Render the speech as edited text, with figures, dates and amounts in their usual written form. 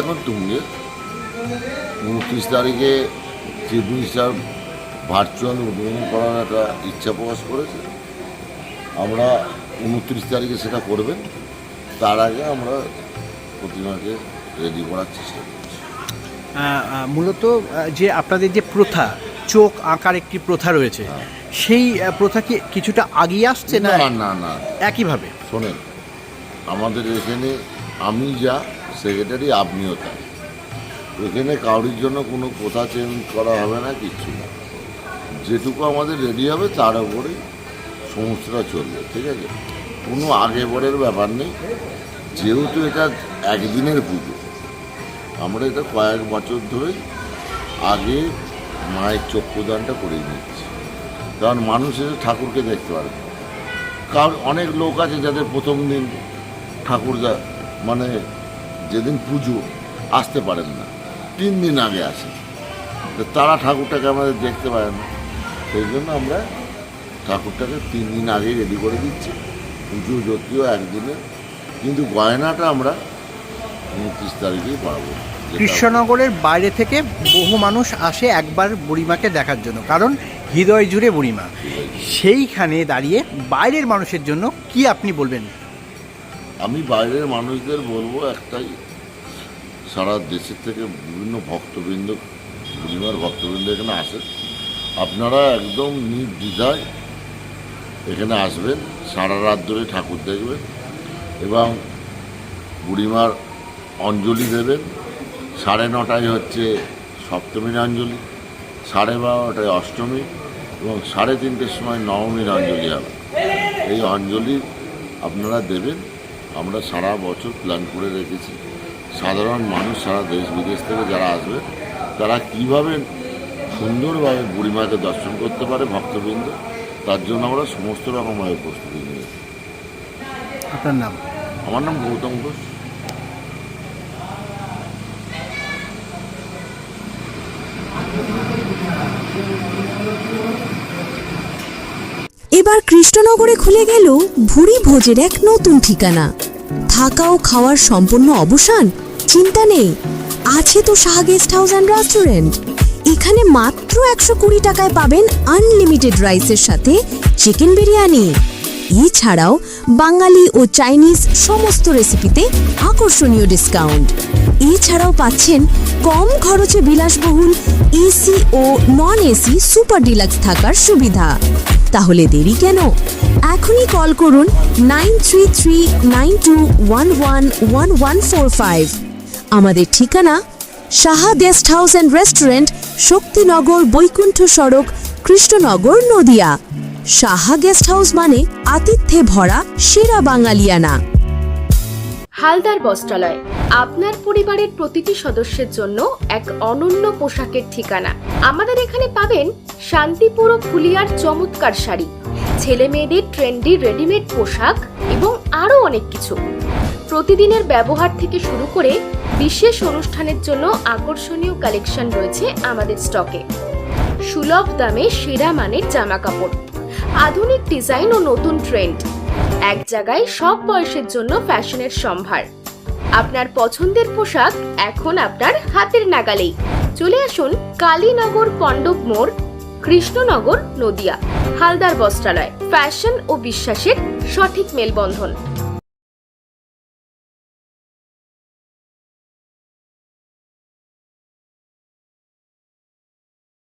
এখন তুঙ্গে 29 তারিখে চিফ মিনিস্টার ভার্চুয়াল উদ্বোধন করার একটা ইচ্ছা প্রকাশ করেছে। আমরা 29 তারিখে সেটা করবেন, তার আগে আমরা প্রতিমাকে রেডি করার চেষ্টা করছি। মূলত যে আপনাদের যে প্রথা, চোখ আঁকার একটি প্রথা রয়েছে, সেই প্রথা কি কিছুটা আগিয়ে আসছে না? না না, একইভাবে শোনেন, আমাদের এখানে আমি যা সেক্রেটারি, আপনিও তাই। এখানে কাউরির জন্য কোনো প্রথা চেঞ্জ করা হবে না, কিচ্ছু না। যেটুকু আমাদের রেডি হবে তার উপরেই সমস্তটা চলবে, ঠিক আছে? কোনো আগে পরের ব্যাপার নেই। যেহেতু এটা একদিনের পুজো, আমরা এটা কয়েক বছর ধরেই আগে মায়ের চক্ষুদানটা করে নিচ্ছি, কারণ মানুষ এসে ঠাকুরকে দেখতে পারবে। কারণ অনেক লোক আছে যাদের প্রথম দিন ঠাকুর মানে যেদিন পুজো আসতে পারেন না, 3 দিন আগে আসে, তারা ঠাকুরটাকে আমাদের দেখতে পারে না। সেই জন্য আমরা ঠাকুরটাকে 3 দিন আগেই রেডি করে দিচ্ছি। পুজো যদিও একদিনে, কিন্তু গয়নাটা আমরা 29 তারিখেই পাবো। কৃষ্ণনগরের বাইরে থেকে বহু মানুষ আসে একবার বুড়িমাকে দেখার জন্য, কারণ হৃদয় জুড়ে বুড়িমা। সেইখানে দাঁড়িয়ে বাইরের মানুষের জন্য কি আপনি বলবেন? আমি বাইরের মানুষদের বলবো একটাই, সারা দেশের থেকে বিভিন্ন ভক্তবৃন্দ, বুড়িমার ভক্তবৃন্দ এখানে আসে। আপনারা একদম নির্দ্বিধায় এখানে আসবেন, সারা রাত ধরে ঠাকুর দেখবেন এবং বুড়িমার অঞ্জলি দেবেন। 9:30 হচ্ছে সপ্তমীর অঞ্জলি, 12:30 অষ্টমী এবং 3:30 সময় নবমীর অঞ্জলি হবে। এই অঞ্জলি আপনারা দেবেন। আমরা সারা বছর প্ল্যান করে রেখেছি, সাধারণ মানুষ সারা দেশ বিদেশ থেকে যারা আসবে তারা কীভাবে সুন্দরভাবে বুড়িমাকে দর্শন করতে পারে ভক্তবৃন্দ, তার জন্য আমরা সমস্ত রকমভাবে প্রস্তুতি নিয়েছি। আপনার নাম? আমার নাম গৌতম ঘোষ। এবার কৃষ্ণনগরে খুলে গেল ভুরি ভোজের এক নতুন ঠিকানা। থাকা ও খাওয়ার সম্পূর্ণ অবসান? চিন্তা নেই, আছে তো Saha guest house and restaurant. এখানে মাত্র 120 টাকায় পাবেন আনলিমিটেড রাইসের সাথে চিকেন বিরিয়ানি। এছাড়াও বাঙালি ও চাইনিজ সমস্ত রেসিপিতে আকর্ষণীয় ডিসকাউন্ট। এছাড়াও পাচ্ছেন কম খরচে বিলাসবহুল এসি ও নন এসি সুপার ডিলাক্স থাকার সুবিধা। তাহলে দেরি কেন? এখনই কল করুন 9339211145। আমাদের ঠিকানা Saha guest house and restaurant, Shaktinagar, Baikuntha সড়ক, কৃষ্ণনগর, নদিয়া। সাহা গেস্ট হাউস মানে আতিথ্যে ভরা সেরা বাঙালিয়ানা। হালদার বস্ত্রালয়, আপনার পরিবারের প্রতিটি সদস্যের জন্য এক অনন্য পোশাকের ঠিকানা। আমাদের এখানে পাবেন শান্তিপুর ও ফুলিয়ার চমৎকার শাড়ি, ছেলে মেয়েদের ট্রেন্ডি রেডিমেড পোশাক এবং আরো অনেক কিছু। প্রতিদিনের ব্যবহার থেকে শুরু করে বিশেষ অনুষ্ঠানের জন্য আকর্ষণীয় কালেকশন রয়েছে আমাদের স্টকে। সুলভ দামে সেরা মানের জামা কাপড়, আধুনিক ডিজাইন ও নতুন ট্রেন্ড, এক জায়গায় সব বয়সের জন্য ফ্যাশনের সম্ভার। আপনার পছন্দের পোশাক এখন আপনার হাতের নাগালেই। চলে আসুন কালীনগর, পণ্ডব মোড়, কৃষ্ণনগর, নদিয়া। হালদার বস্ত্রালয়, ফ্যাশন ও বিশ্বাসের সঠিক মেলবন্ধন।